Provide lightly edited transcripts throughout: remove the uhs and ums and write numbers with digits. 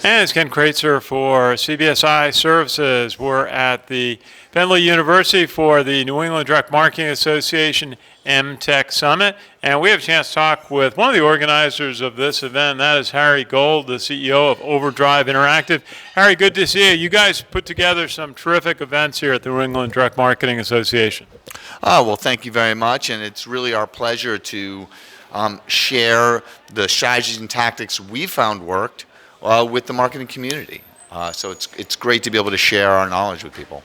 And it's Ken Kraetzer for CBSI Services. We're at the Bentley University for the New England Direct Marketing Association MTech Summit. And we have a chance to talk with one of the organizers of this event, and that is Harry Gold, the CEO of Overdrive Interactive. Harry, good to see you. You guys put together some terrific events here at the New England Direct Marketing Association. Oh, well, thank you very much, and it's really our pleasure to share the strategies and tactics we found worked with the marketing community. So it's great to be able to share our knowledge with people.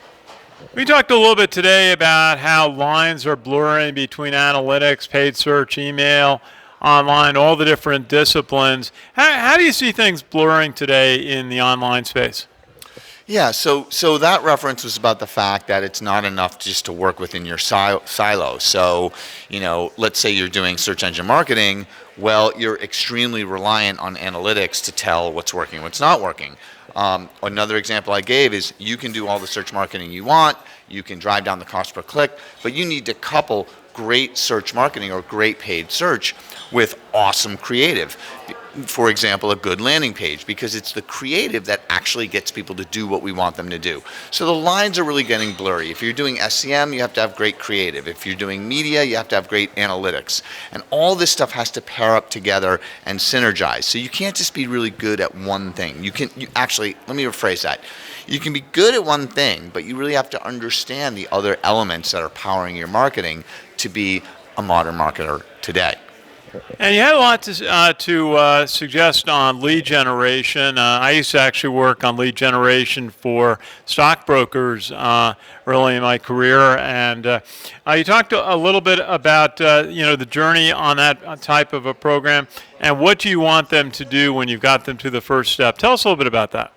We talked a little bit today about how lines are blurring between analytics, paid search, email, online, all the different disciplines. How do you see things blurring today in the online space? Yeah, so that reference was about the fact that it's not enough just to work within your silo. So, let's say you're doing search engine marketing. Well, you're extremely reliant on analytics to tell what's working, what's not working. Another example I gave is you can do all the search marketing you want, you can drive down the cost per click, but you need to couple great search marketing or great paid search with awesome creative. For example, a good landing page, because it's the creative that actually gets people to do what we want them to do. So the lines are really getting blurry. If you're doing SEM, you have to have great creative. If you're doing media, you have to have great analytics. And all this stuff has to pair up together and synergize. So you can't just be really good at one thing. Actually, let me rephrase that. You can be good at one thing, but you really have to understand the other elements that are powering your marketing to be a modern marketer today. And you had a lot to suggest on lead generation. I used to actually work on lead generation for stockbrokers early in my career, and you talked a little bit about the journey on that type of a program, and what do you want them to do when you've got them to the first step? Tell us a little bit about that.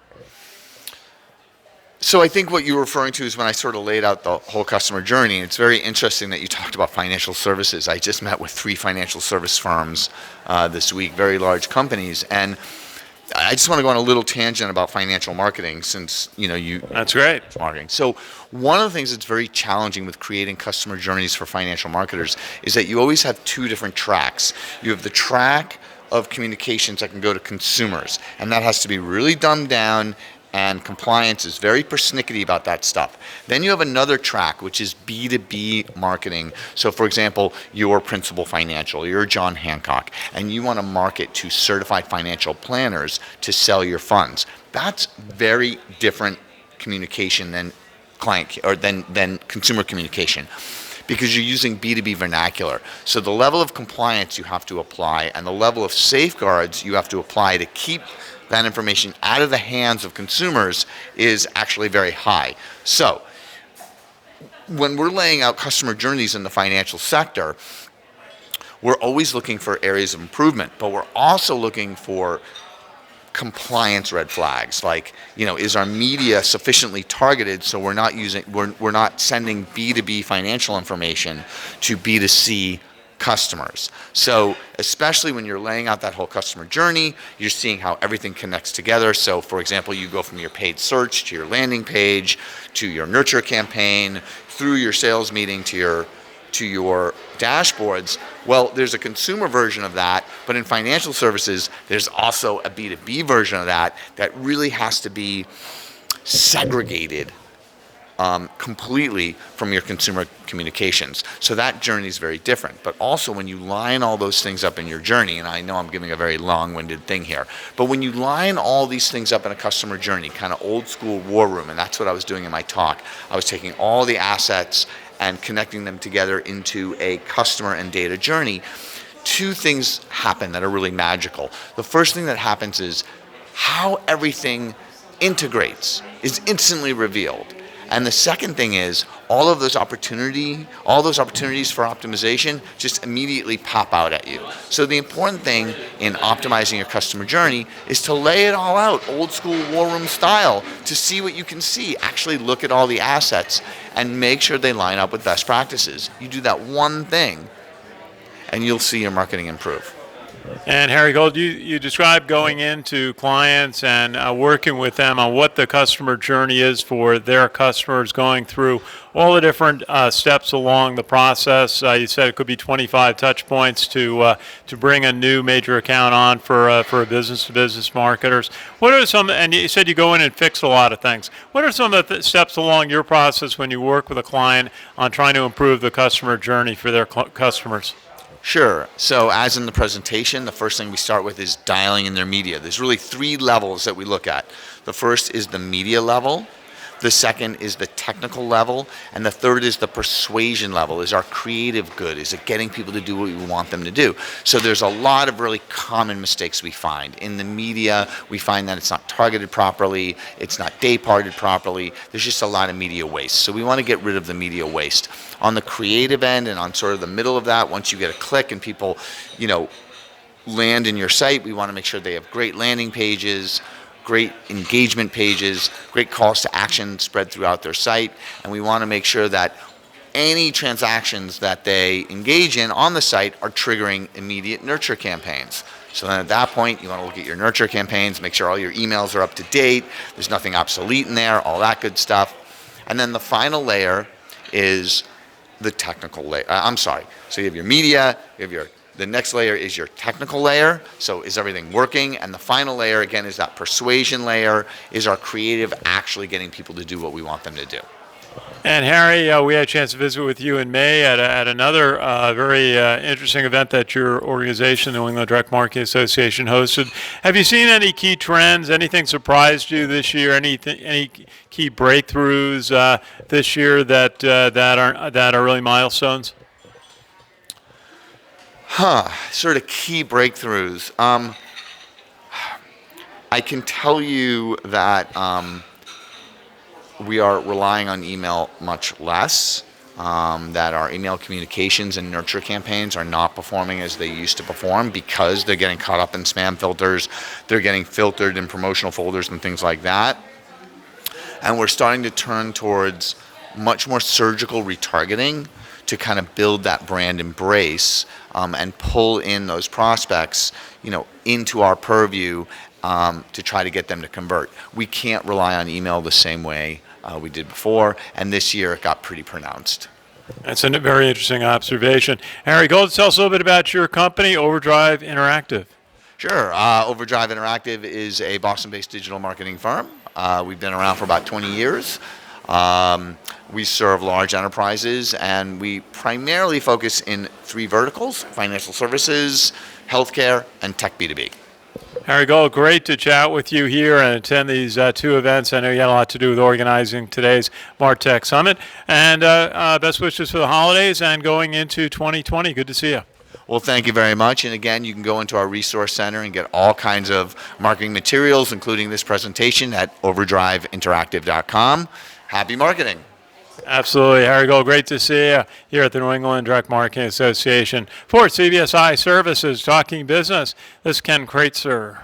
So I think what you were referring to is when I sort of laid out the whole customer journey. It's very interesting that you talked about financial services. I just met with 3 financial service firms this week, very large companies, and I just want to go on a little tangent about financial marketing since you. That's great. Marketing. So one of the things that's very challenging with creating customer journeys for financial marketers is that you always have 2 different tracks. You have the track of communications that can go to consumers, and that has to be really dumbed down, and compliance is very persnickety about that stuff. Then you have another track, which is B2B marketing. So for example, you're Principal Financial, you're John Hancock, and you want to market to certified financial planners to sell your funds. That's very different communication than than consumer communication, because you're using B2B vernacular. So the level of compliance you have to apply and the level of safeguards you have to apply to keep that information out of the hands of consumers is actually very high. So when we're laying out customer journeys in the financial sector, we're always looking for areas of improvement, but we're also looking for compliance red flags, like is our media sufficiently targeted so we're not sending B2B financial information to B2C customers. So especially when you're laying out that whole customer journey, you're seeing how everything connects together. So for example, you go from your paid search to your landing page to your nurture campaign through your sales meeting to your dashboards. Well, there's a consumer version of that, but in financial services, there's also a B2B version of that really has to be segregated completely from your consumer communications. So that journey is very different. But also when you line all those things up in your journey, and I know I'm giving a very long-winded thing here, but when you line all these things up in a customer journey, kind of old school war room, and that's what I was doing in my talk, I was taking all the assets and connecting them together into a customer and data journey. 2 things happen that are really magical. The first thing that happens is how everything integrates is instantly revealed. And the second thing is all those opportunities for optimization just immediately pop out at you. So the important thing in optimizing your customer journey is to lay it all out, old school war room style, to see what you can see. Actually look at all the assets and make sure they line up with best practices. You do that one thing and you'll see your marketing improve. And Harry Gold, you described going into clients and working with them on what the customer journey is for their customers, going through all the different steps along the process. You said it could be 25 touch points to bring a new major account on for a business-to-business marketers. What are some, and you said you go in and fix a lot of things. What are some of the steps along your process when you work with a client on trying to improve the customer journey for their customers? Sure. So as in the presentation, the first thing we start with is dialing in their media. There's really three levels that we look at. The first is the media level. The second is the technical level. And the third is the persuasion level. Is our creative good? Is it getting people to do what we want them to do? So there's a lot of really common mistakes we find. In the media, we find that it's not targeted properly. It's not day-parted properly. There's just a lot of media waste. So we want to get rid of the media waste. On the creative end and on sort of the middle of that, once you get a click and people, land in your site, we want to make sure they have great landing pages, great engagement pages, great calls to action spread throughout their site, and we want to make sure that any transactions that they engage in on the site are triggering immediate nurture campaigns. So then at that point, you want to look at your nurture campaigns, make sure all your emails are up to date, there's nothing obsolete in there, all that good stuff. And then the final layer is the technical layer. So you have your media, the next layer is your technical layer. So is everything working? And the final layer, again, is that persuasion layer. Is our creative actually getting people to do what we want them to do? And Harry, we had a chance to visit with you in May at another very interesting event that your organization, the New England Direct Marketing Association, hosted. Have you seen any key trends? Anything surprised you this year? Any key breakthroughs this year that are really milestones? Sort of key breakthroughs. I can tell you that we are relying on email much less, that our email communications and nurture campaigns are not performing as they used to perform because they're getting caught up in spam filters, they're getting filtered in promotional folders and things like that. And we're starting to turn towards much more surgical retargeting to kind of build that brand embrace and pull in those prospects, into our purview to try to get them to convert. We can't rely on email the same way we did before, and this year it got pretty pronounced. That's a very interesting observation. Harry Gold, tell us a little bit about your company, Overdrive Interactive. Sure. Overdrive Interactive is a Boston-based digital marketing firm. We've been around for about 20 years. We serve large enterprises, and we primarily focus in three verticals: financial services, healthcare, and tech B2B. Harry Gold, great to chat with you here and attend these two events. I know you had a lot to do with organizing today's MarTech Summit. And best wishes for the holidays and going into 2020. Good to see you. Well, thank you very much. And again, you can go into our resource center and get all kinds of marketing materials, including this presentation, at overdriveinteractive.com. Happy marketing. Absolutely. Harry Gold, great to see you here at the New England Direct Marketing Association. For CBSI Services, Talking Business, this is Ken Kraetzer.